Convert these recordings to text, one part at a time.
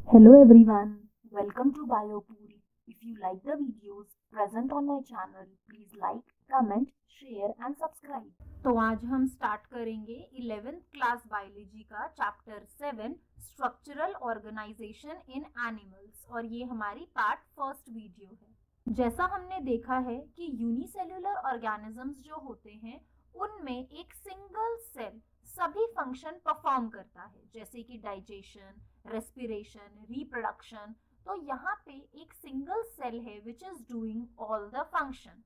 Hello everyone, welcome to BioPuri. If you like the videos present on my channel, please like, comment, share and subscribe. तो आज हम start करेंगे 11th class biology का chapter 7 structural organisation इन animals और ये हमारी part first video है। जैसा हमने देखा है कि यूनिसेल्युलर ऑर्गेनिजम्स जो होते हैं उनमें एक सिंगल सेल सभी फंक्शन परफॉर्म करता है, जैसे कि डाइजेशन, रेस्पिरेशन, रिप्रोडक्शन। तो यहाँ पे एक सिंगल सेल है which is doing all the function.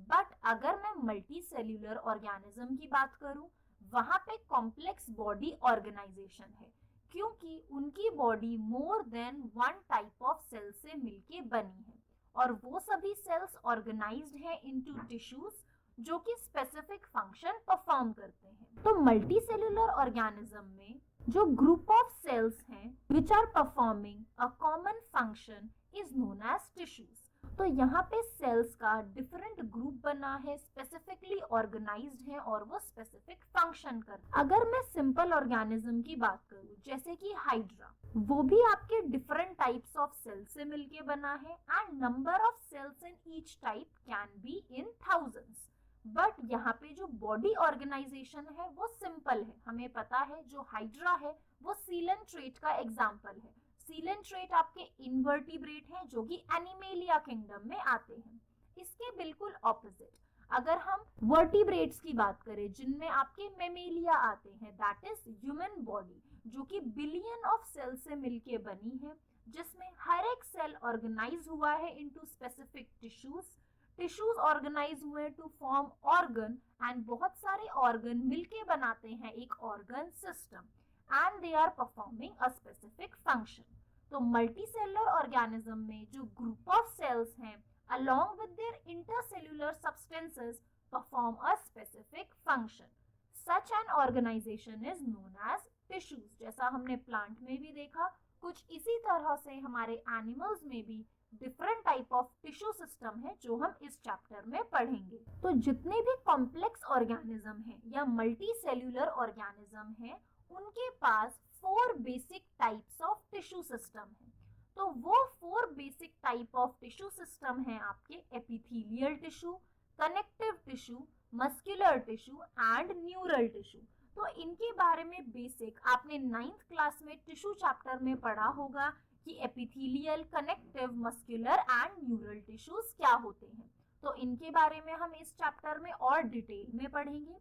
But अगर मैं मल्टी सेल्यूलर ऑर्गेनिज्म की बात करूं, वहां पे कॉम्प्लेक्स बॉडी ऑर्गेनाइजेशन है, क्योंकि उनकी body more than one type of cell से मिलके बनी है और वो सभी सेल्स ऑर्गेनाइज्ड है इनटू टिश्यूज जो कि स्पेसिफिक फंक्शन परफॉर्म करते हैं। तो मल्टी सेल्यूलर ऑर्गेनिज्म में जो ग्रुप ऑफ सेल्स हैं which are performing a common function is known as tissues. तो यहाँ पे सेल्स का डिफरेंट ग्रुप बना है, स्पेसिफिकली ऑर्गेनाइज्ड है और वो स्पेसिफिक फंक्शन करता है। अगर मैं सिंपल ऑर्गेनिज्म की बात करूँ जैसे कि हाइड्रा, वो भी आपके डिफरेंट टाइप्स ऑफ सेल से मिलके बना है and number of cells in each type can be in thousands. But यहाँ पे जो बॉडी ऑर्गेनाइजेशन है वो सिंपल है। हमें पता है जो हाइड्रा है वो सीलेंट्रेट का एग्जाम्पल है। सीलेंट्रेट आपके इनवर्टिब्रेट हैं जो कि एनिमेलिया किंगडम में आते हैं। इसके बिल्कुल ऑपोजिट अगर हम वर्टिब्रेट्स की बात करें जिनमें आपके मेमेलिया आते हैं, दैट इज ह्यूमन बॉडी जो कि बिलियन ऑफ सेल से मिलके बनी है, जिसमें हर एक सेल ऑर्गेनाइज हुआ है into specific tissues. Tissues organize हुए टू फॉर्म ऑर्गन एंड बहुत सारे ऑर्गन मिलके बनाते हैं एक organ system and they are performing a specific function. तो मल्टीसेलुलर ऑर्गेनिज्म में जो ग्रुप ऑफ सेल्स हैं along with their intercellular substances perform a specific function. Such an organization is known as tissues. जैसा हमने प्लांट में भी देखा, कुछ इसी तरह से हमारे एनिमल्स में भी different type of tissue system है जो हम इस चैप्टर में पढ़ेंगे। तो जितने भी कॉम्प्लेक्स ऑर्गेनिज्म हैं या मल्टी सेल्यूलर ऑर्गेनिज्म हैं, उनके पास 4 basic types of tissue system है। तो वो 4 basic type of tissue system है आपके epithelial tissue, connective tissue, muscular tissue and neural tissue. तो इनके बारे में बेसिक आपने 9th क्लास में टिश्यू चैप्टर में पढ़ा होगा कि epithelial, connective, muscular and neural tissues क्या होते हैं। तो इनके बारे में हम इस चैप्टर में और डिटेल में पढ़ेंगे।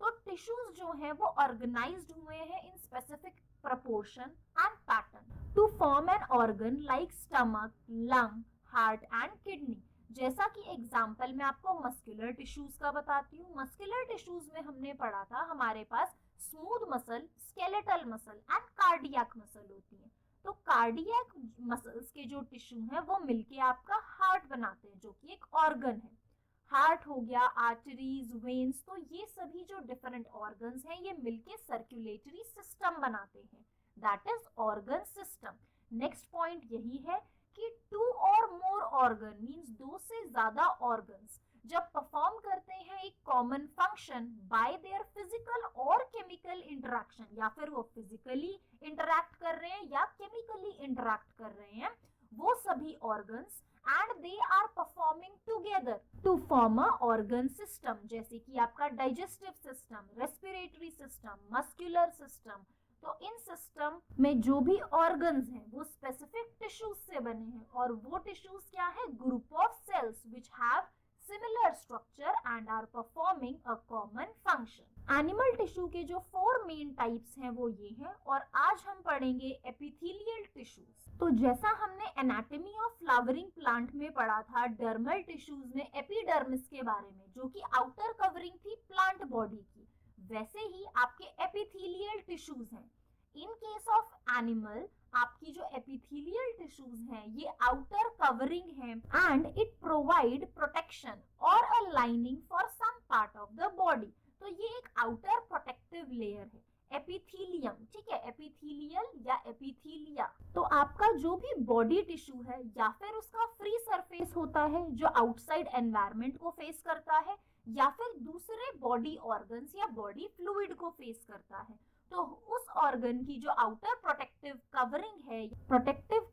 तो टिश्यूज जो है वो ऑर्गेनाइज्ड हुए हैं in specific proportion and pattern to form an organ like stomach, lung, heart and kidney। जैसा कि एग्जाम्पल मैं आपको मस्कुलर टिश्यूज का बताती हूँ। मस्कुलर टिश्यूज में हमने पढ़ा था हमारे पास smooth muscle, skeletal muscle and cardiac muscle होती है। तो कार्डियक मसल्स के जो टिश्यू हैं वो मिलके आपका हार्ट बनाते हैं जो कि एक ऑर्गन है। हार्ट हो गया, आर्टरीज, वेन्स, तो ये सभी जो डिफरेंट ऑर्गन्स हैं ये मिलके सर्कुलेटरी सिस्टम बनाते हैं, that is organ system. Next point यही है कि 2 और मोर ऑर्गन मींस 2 से ज्यादा ऑर्गन्स जब परफॉर्म करते हैं एक common function by their physical और केमिकल इंटरेक्शन, या फिर वो फिजिकली इंटरैक्ट कर रहे हैं या केमिकली इंटरैक्ट कर रहे हैं, वो सभी organs and they are performing together to form a organ system, जैसे कि आपका digestive system, respiratory system, muscular system। तो इन सिस्टम में जो भी ऑर्गन्स हैं वो स्पेसिफिक टिश्यूज से बने हैं और वो टिश्यूज क्या है, group of cells which have similar structure and are performing a common function। Animal tissue के जो 4 मेन टाइप्स हैं वो ये हैं और आज हम पढ़ेंगे एपिथेलियल टिश्यूज। तो जैसा हमने एनाटॉमी ऑफ फ्लावरिंग प्लांट में पढ़ा था डर्मल टिश्यूज में एपिडर्मिस के बारे में जो कि आउटर कवरिंग थी प्लांट बॉडी की, वैसे ही आपके एपिथेलियल टिश्यूज हैं। इन केस ऑफ एनिमल आपकी जो एपिथेलियल टिश्यूज हैं ये आउटर कवरिंग है एंड इट प्रोवाइड प्रोटेक्शन और a lining for some part of the body. तो ये एक आउटर प्रोटेक्टिव लेयर है एपिथेलियम, ठीक है, एपिथेलियल या एपिथेलिया। तो आपका जो भी बॉडी टिश्यू है या फिर उसका फ्री सरफेस होता है जो आउटसाइड एनवायरनमेंट को फेस करता है या फिर दूसरे बॉडी ऑर्गन्स या बॉडी फ्लूइड को फेस करता है, तो उस ऑर्गन की जो आउटर प्रोटेक्टिव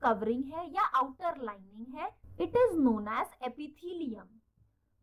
कवरिंग है या आउटर लाइनिंग है, it is known as epithelium.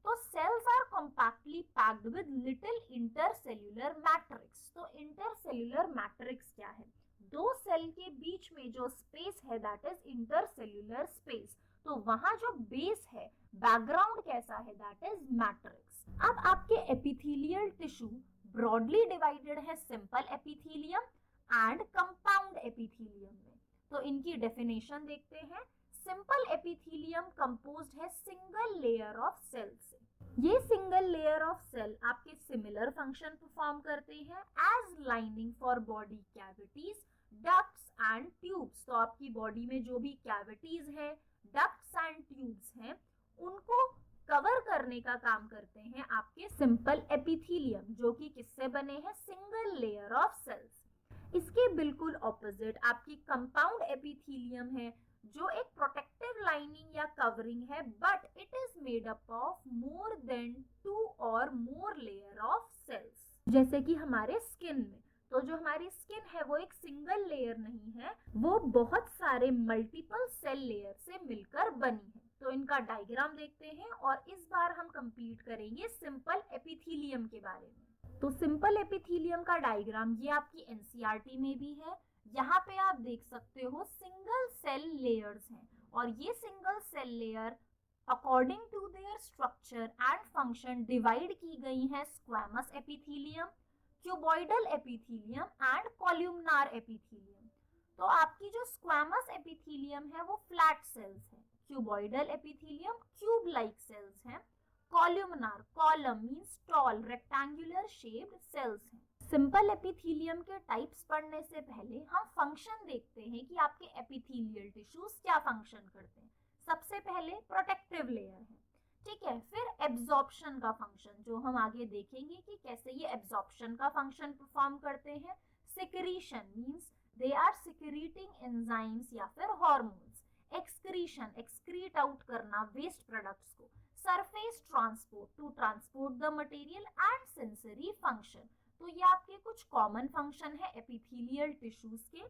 तो cells are compactly packed with little intercellular matrix. तो इंटरसेल्यूलर मैट्रिक्स क्या है? दो सेल के बीच में जो स्पेस है दैट इज इंटरसेल्यूलर स्पेस। तो वहां जो बेस है, बैकग्राउंड कैसा है, दैट इज मैट्रिक्स। अब आपके एपिथेलियल टिश्यू ब्रॉडली डिवाइडेड है simple epithelium and compound epithelium में। तो इनकी डेफिनेशन देखते हैं। सिंपल एपिथेलियम कंपोज्ड है सिंगल लेयर ऑफ सेल से। ये सिंगल लेयर ऑफ सेल आपके सिमिलर फंक्शन परफॉर्म करते हैं as lining for body cavities, ducts and tubes. तो आपकी बॉडी में जो भी कैविटीज है, डक्ट्स एंड ट्यूब्स हैं, उनको कवर करने का काम करते हैं आपके सिंपल एपिथेलियम, जो कि किससे बने हैं? Single layer of cells. इसके बिल्कुल ऑपोजिट आपकी कंपाउंड एपिथेलियम है, जो एक प्रोटेक्टिव लाइनिंग या कवरिंग है, but it is made up of more than 2 और मोर लेयर ऑफ सेल्स। जैसे कि हमारे स्किन में, तो जो हमारी स्किन है वो एक सिंगल लेयर नहीं है, वो बहुत सारे मल्टीपल सेल लेयर से मिलकर बनी है। तो इनका डायग्राम देखते हैं और इस बार हम कंप्लीट करेंगे सिंपल एपिथेलियम के बारे में। तो सिंपल एपिथेलियम का डायग्राम ये आपकी एनसीईआरटी में भी है। यहाँ पे आप देख सकते हो सिंगल सेल लेयर्स हैं, और ये single cell layer according to their structure and function divide की गई हैं squamous epithelium, cuboidal epithelium and columnar epithelium. तो आपकी जो स्क्वैमस एपिथेलियम है वो फ्लैट सेल्स है, cuboidal epithelium cube like cells हैं, columnar column means tall rectangular shaped cells हैं। सिंपल एपिथेलियम के टाइप्स पढ़ने से पहले हम फंक्शन देखते हैं कि आपके एपिथेलियल टिश्यूज क्या फंक्शन करते हैं। सबसे पहले प्रोटेक्टिव लेयर है, ठीक है। फिर एब्जॉर्प्शन का फंक्शन, जो हम आगे देखेंगे कि कैसे ये एब्जॉर्प्शन का फंक्शन परफॉर्म करते हैं। Secretion means they are secreting enzymes या फिर हार्मोन्स। एक्सक्रीशन एक्सक्रीट आउट करना वेस्ट प्रोडक्ट्स को। Surface transport to transport the material and sensory function. तो ये आपके कुछ कॉमन फंक्शन है एपिथेलियल टिश्यूज के।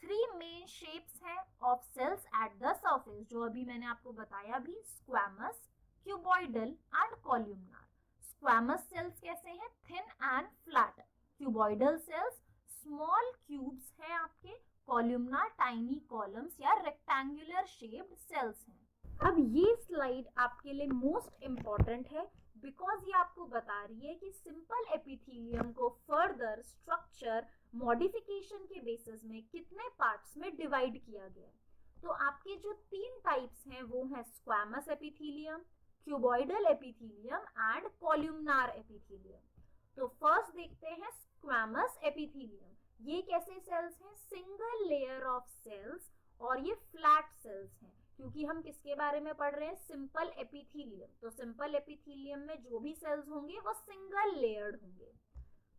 3 मेन शेप्स हैं of cells at the surface, जो अभी मैंने आपको बताया भी, squamous, cuboidal and columnar. Squamous cells कैसे हैं? Thin and flat. Cuboidal cells small cubes हैं आपके। कॉलमनार टाइनी कॉलम्स या रेक्टेंगुलर शेप्ड सेल्स हैं। अब ये स्लाइड आपके लिए मोस्ट इम्पॉर्टेंट है, बिकॉज ये आपको बता रही है कि सिंपल एपिथेलियम को फर्दर स्ट्रक्चर मॉडिफिकेशन के बेसिस में कितने पार्ट्स में डिवाइड किया गया है। तो आपके जो 3 टाइप्स हैं वो हैं squamous epithelium, cuboidal epithelium and columnar epithelium. तो फर्स्ट देखते हैं स्क्वैमस एपिथेलियम। ये कैसे सेल्स हैं? सिंगल लेयर ऑफ सेल्स, और ये फ्लैट सेल्स हैं, क्योंकि हम किसके बारे में पढ़ रहे हैं? Simple epithelium. तो सिंपल एपिथेलियम में जो भी सेल्स होंगे वो सिंगल लेयर्ड होंगे।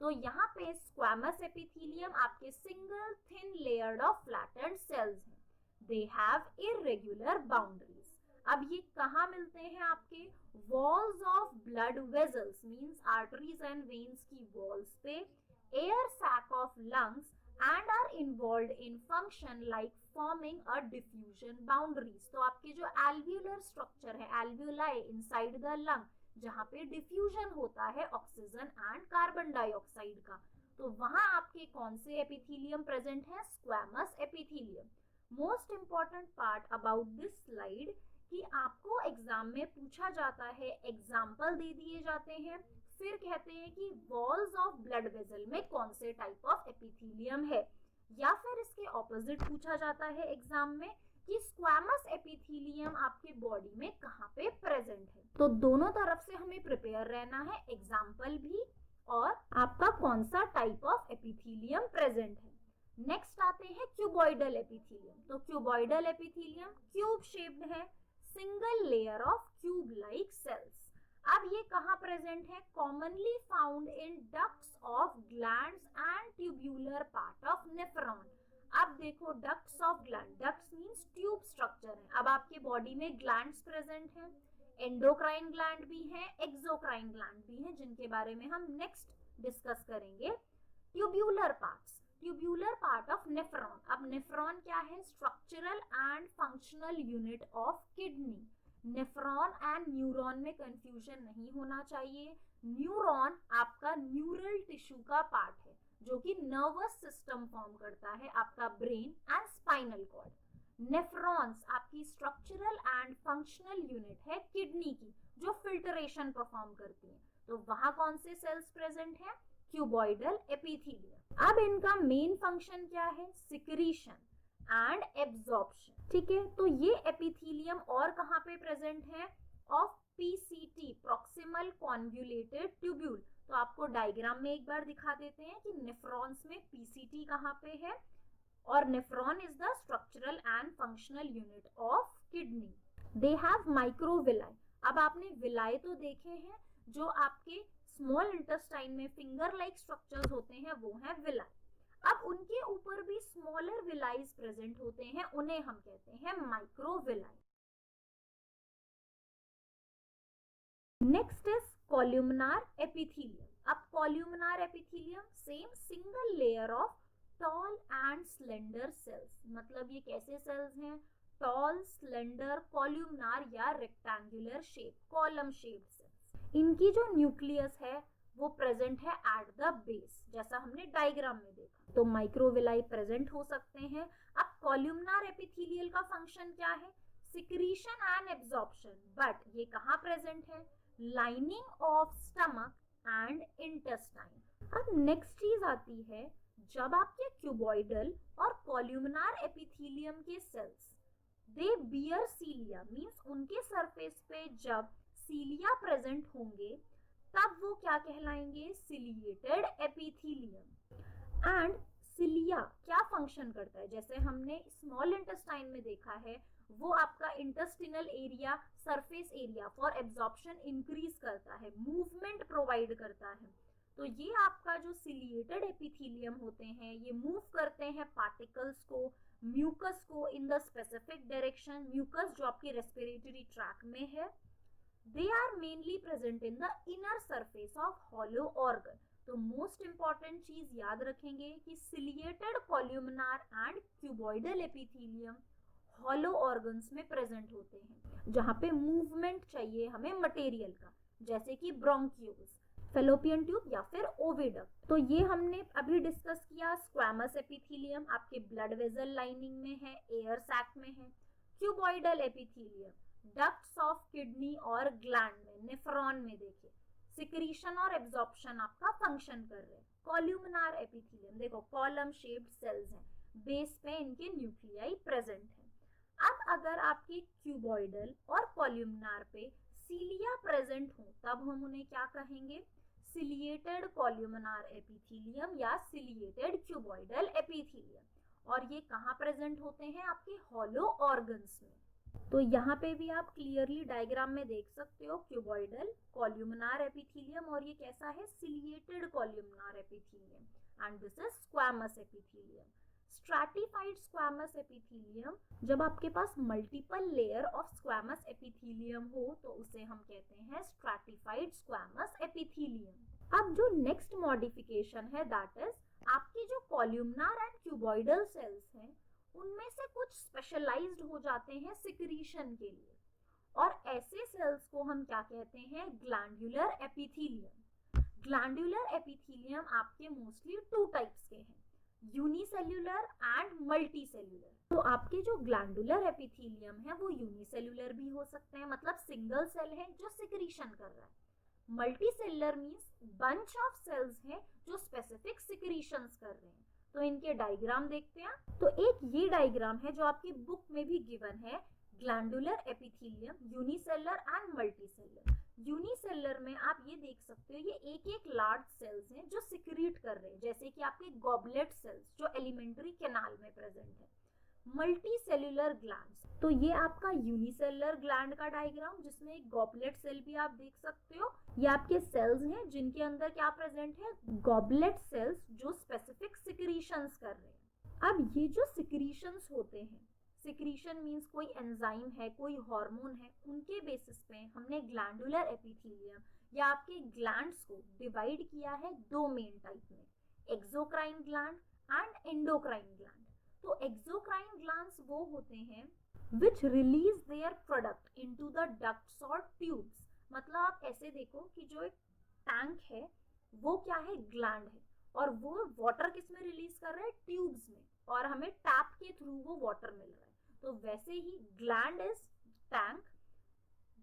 तो यहाँ पे स्क्वैमस एपिथेलियम आपके single thin layered of flattened cells हैं। They have irregular boundaries. अब ये कहाँ मिलते हैं? आपके walls of blood vessels means arteries and veins की वॉल्स पे, air sac of lungs and are involved in function like forming a diffusion boundaries। तो आपके जो alveolar structure है, alveoli inside the lung, जहाँ पे diffusion होता है ऑक्सीजन एंड कार्बन डाइऑक्साइड का, तो वहाँ आपके कौन से एपिथेलियम प्रेजेंट है? Squamous epithelium. Most important part about this slide कि आपको एग्जाम में पूछा जाता है, एग्जाम्पल दे दिए जाते हैं, फिर कहते हैं कि वॉल्स ऑफ ब्लड वेसल में कौन से टाइप ऑफ एपिथेलियम है, या फिर इसके ऑपोजिट पूछा जाता है एग्जाम में कि स्क्वैमस एपिथेलियम आपके बॉडी में कहाँ पे प्रेजेंट है। तो दोनों तरफ से हमें प्रिपेयर रहना है, एग्जाम्पल भी और आपका कौन सा टाइप ऑफ एपिथेलियम प्रेजेंट है। नेक्स्ट आते हैं क्यूबॉइडल एपिथेलियम। तो क्यूबॉइडल एपिथेलियम क्यूब शेप्ड है, single layer of cube like cells. अब ये कहाँ प्रेजेंट है? Commonly found in ducts of glands and tubular part of nephron. अब देखो ducts of gland, ducts means tube structure है। अब आपके बॉडी में ग्लैंड्स प्रेजेंट हैं, एंडोक्राइन ग्लैंड भी हैं, एक्सोक्राइन ग्लैंड भी हैं, जिनके बारे में हम नेक्स्ट डिस्कस करेंगे। Tubular parts, tubular part of nephron. अब नेफ्रॉन क्या है? Structural and functional unit of kidney. Nephron and neuron में कंफ्यूजन नहीं होना चाहिए। न्यूरॉन आपका न्यूरल टिश्यू का पार्ट है जो कि नर्वस सिस्टम फॉर्म करता है, आपका brain and spinal cord. Nephrons आपकी स्ट्रक्चरल एंड फंक्शनल यूनिट है किडनी की, जो फिल्टरेशन परफॉर्म करती है। तो वहां कौन से सेल्स प्रेजेंट है? Cuboidal epithelium. अब इनका मेन फंक्शन क्या है? Secretion and absorption. ठीक है, तो ये एपिथेलियम और कहाँ पे प्रेजेंट है? Of PCT, proximal convoluted tubule. तो आपको डायग्राम में एक बार दिखा देते हैं कि नेफ्रॉन्स में पीसीटी कहाँ पे है, और nephron is the structural and functional unit of kidney. They have microvilli. अब आपने विलाई तो देखे हैं, जो आपके स्मॉल इंटेस्टाइन में फिंगर लाइक स्ट्रक्चर्स होते हैं, वो हैं विलाई। अब उनके ऊपर भी स्मॉलर विलाईज प्रेजेंट होते हैं, उन्हें हम कहते हैं microvilli. Next is columnar epithelium. अब columnar epithelium same single layer of tall and slender cells. मतलब ये कैसे सेल्स हैं? टॉल, स्लेंडर, कॉल्यूमनार या rectangular shape, column shaped cells. इनकी जो न्यूक्लियस है वो प्रेजेंट है एट द बेस, जैसा हमने डायग्राम में देखा। तो माइक्रोविलाई प्रेजेंट हो सकते हैं। अब कॉल्यूमनार एपिथेलियल का फंक्शन क्या है? Secretion and absorption. बट ये कहाँ प्रेजेंट है? Lining of stomach and intestine. अब नेक्स्ट चीज आती है, जब आपके क्यूबॉइडल और कॉल्यूमनार एपिथेलियम के cells they bear cilia, means उनके सरफेस पे जब सीलिया प्रेजेंट होंगे, तब वो क्या कहलाएंगे? Ciliated epithelium. एंड सिलिया क्या फंक्शन करता है? जैसे हमने स्मॉल इंटेस्टाइन में देखा है, वो आपका intestinal area, surface area for absorption increase करता है, मूवमेंट प्रोवाइड करता है। तो ये आपका जो सिलिएटेड एपिथेलियम होते हैं, ये मूव करते हैं पार्टिकल्स को, म्यूकस को in the specific direction. Mucus जो आपकी रेस्पिरेटरी ट्रैक में है, they are mainly present in the inner surface of hollow organ। तो मोस्ट इंपॉर्टेंट चीज याद रखेंगे कि ciliated columnar and cuboidal epithelium hollow organs में प्रेजेंट होते हैं, जहां पे मूवमेंट चाहिए हमें मटेरियल का, जैसे कि ब्रोंकियोल्स, फेलोपियन ट्यूब या फिर ओविडक्ट। तो ये हमने अभी डिस्कस किया। स्क्वैमस एपिथेलियम आपके ब्लड वेसल लाइनिंग में है, एयर सैक में है। Cuboidal epithelium ducts of kidney और ग्लैंड में, नेफ्रॉन में देखिए, सिक्रीशन और एब्जॉर्प्शन आपका फंक्शन कर रहे हैं। कॉल्यूमनार एपिथेलियम देखो, कॉलम शेप्ड सेल्स हैं, बेस पे इनके न्यूक्लियाई प्रेजेंट है। अब अगर आपके क्यूबॉइडल और कॉल्यूमनार पे सीलिया प्रेजेंट हो, तब हम उन्हें क्या कहेंगे? सिलिएटेड कॉल्यूमनार एपिथेलियम या सिलिएटेड क्यूबॉइडल एपिथेलियम। और ये कहाँ प्रेजेंट होते हैं? आपके हॉलो ऑर्गन्स में। तो यहाँ पे भी आप क्लियरली डायग्राम में देख सकते हो क्यूबॉइडल, कॉल्यूमनार एपिथेलियम, और ये कैसा है? Ciliated columnar epithelium. And this is squamous epithelium. Stratified squamous epithelium, जब आपके पास multiple layer of squamous epithelium हो, तो उसे हम कहते हैं स्ट्रैटिफाइड स्क्वैमस एपिथेलियम। अब जो नेक्स्ट मॉडिफिकेशन है, दैट इज आपकी जो कॉल्यूमनार एंड क्यूबॉइडल सेल्स हैं, उनमें से कुछ स्पेशलाइज्ड हो जाते हैं सिक्रीशन के लिए, और ऐसे सेल्स को हम क्या कहते हैं? Glandular epithelium. ग्लैंडुलर एपिथेलियम आपके मोस्टली टू टाइप्स के हैं, यूनिसेल्युलर एंड मल्टीसेल्युलर। तो आपके जो ग्लैंडुलर एपिथेलियम है वो यूनिसेल्युलर भी हो सकते हैं, मतलब सिंगल सेल है जो सिक्रीशन कर रहा है। Multicellular means bunch of cells है जो स्पेसिफिक सिक्रीशंस कर रहे हैं। तो इनके डायग्राम देखते हैं। तो एक ये डायग्राम है जो आपकी बुक में भी गिवन है, glandular epithelium, unicellular and multicellular. Unicellular में आप ये देख सकते हो, ये एक एक लार्ज सेल्स हैं जो सिक्रीट कर रहे हैं, जैसे कि आपके गॉबलेट सेल्स जो एलिमेंट्री कैनाल में प्रेजेंट है। मल्टी सेल्यूलर ग्लैंड्स, तो ये आपका यूनिसेलर ग्लैंड का डायग्राम, जिसमें एक गॉबलेट सेल भी आप देख सकते हो। ये आपके सेल्स हैं जिनके अंदर क्या प्रेजेंट है? गॉबलेट सेल्स जो स्पेसिफिक सिक्रीशंस कर रहे हैं। अब ये जो सिक्रीशंस होते हैं, सिक्रीशन मींस कोई एंजाइम है, कोई हार्मोन है, उनके बेसिस पे हमने ग्लैंडुलर एपिथेलियम या आपके ग्लैंड्स को डिवाइड किया है दो मेन टाइप में, exocrine gland and endocrine gland. तो एक्सोक्राइन ग्लैंड्स वो होते हैं which release their product into the ducts or tubes। मतलब आप ऐसे देखो कि जो एक टैंक है वो क्या है, ग्लैंड है, और वो वाटर किस में रिलीज कर रहा है, ट्यूब्स में, और हमें टैप के थ्रू वो वाटर मिल रहा है। तो वैसे ही ग्लैंड इज टैंक,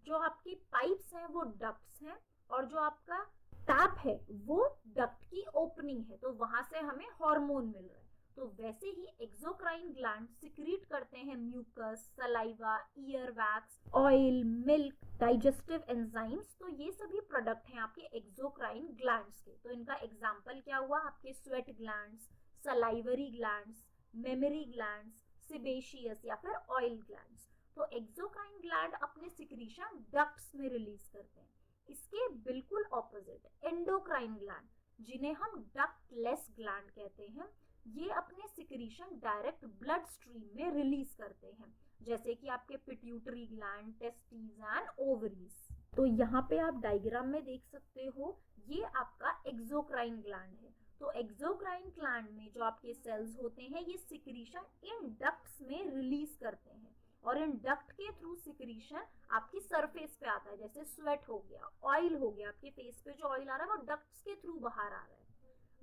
जो आपकी पाइप्स हैं वो डक्ट्स हैं, और जो आपका टैप है वो डक्ट की ओपनिंग है, तो वहां से हमें हार्मोन मिल रहा है। तो वैसे ही एक्सोक्राइन ग्लैंड सिक्रीट करते हैं mucus, saliva, ear wax, oil, milk, digestive enzymes. तो ये सभी प्रोडक्ट हैं आपके एक्सोक्राइन ग्लैंड्स के। तो इनका एग्जांपल क्या हुआ, आपके sweat glands, salivary glands, mammary glands, sebaceous या फिर ऑयल ग्लैंड्स। तो एक्सोक्राइन ग्लैंड अपने सिक्रीशन डक्ट्स में रिलीज करते हैं। इसके बिल्कुल ऑपोजिट एंडोक्राइन ग्लैंड, जिन्हें हम डक्टलेस ग्लैंड कहते हैं, ये अपने सिक्रीशन डायरेक्ट ब्लड स्ट्रीम में रिलीज करते हैं, जैसे कि आपके pituitary gland, testis and ovaries. तो यहाँ पे आप डायग्राम में देख सकते हो, ये आपका एक्सोक्राइन ग्लैंड है। तो एक्सोक्राइन ग्लैंड में जो आपके सेल्स होते हैं ये सिक्रीशन इन डक्ट्स में रिलीज करते हैं, और इन डक्ट के थ्रू सिक्रीशन आपकी सरफेस पे आता है, जैसे स्वेट हो गया, ऑयल हो गया, आपके फेस पे जो ऑयल आ रहा है वो डक्ट्स के थ्रू बाहर आ रहा है।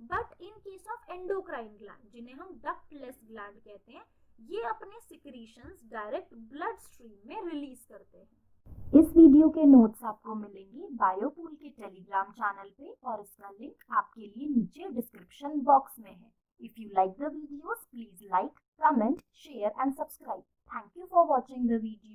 But in case of endocrine gland, जिन्हें हम डक्टलेस ग्लैंड कहते हैं, ये अपने सिक्रीशंस डायरेक्ट ब्लड स्ट्रीम में रिलीज करते हैं। इस वीडियो के नोट्स आपको मिलेंगे बायोपूल के टेलीग्राम चैनल पे, और इसका लिंक आपके लिए नीचे डिस्क्रिप्शन बॉक्स में है। If you like the videos, please like, comment, share and subscribe. Thank you for watching the video.